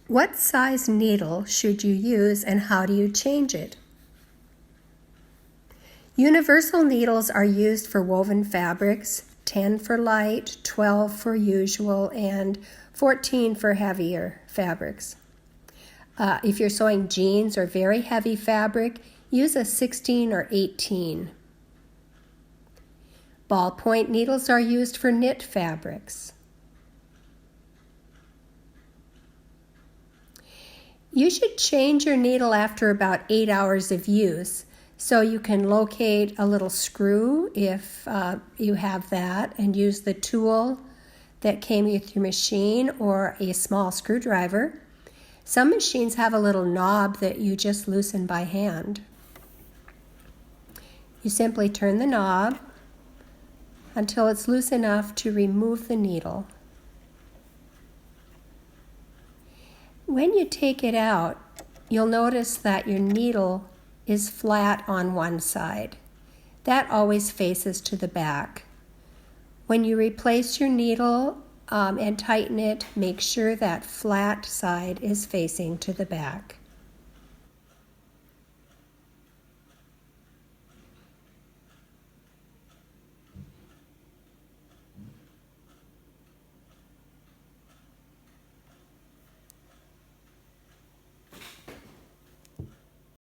What size needle should you use and how do you change it? Universal needles are used for woven fabrics, 10 for light, 12 for usual, and 14 for heavier fabrics. If you're sewing jeans or very heavy fabric, use a 16 or 18. Ballpoint needles are used for knit fabrics. You should change your needle after about 8 hours of use, so you can locate a little screw if you have that and use the tool that came with your machine or a small screwdriver. Some machines have a little knob that you just loosen by hand. You simply turn the knob until it's loose enough to remove the needle. When you take it out, you'll notice that your needle is flat on one side. That always faces to the back. When you replace your needle and tighten it, make sure that flat side is facing to the back.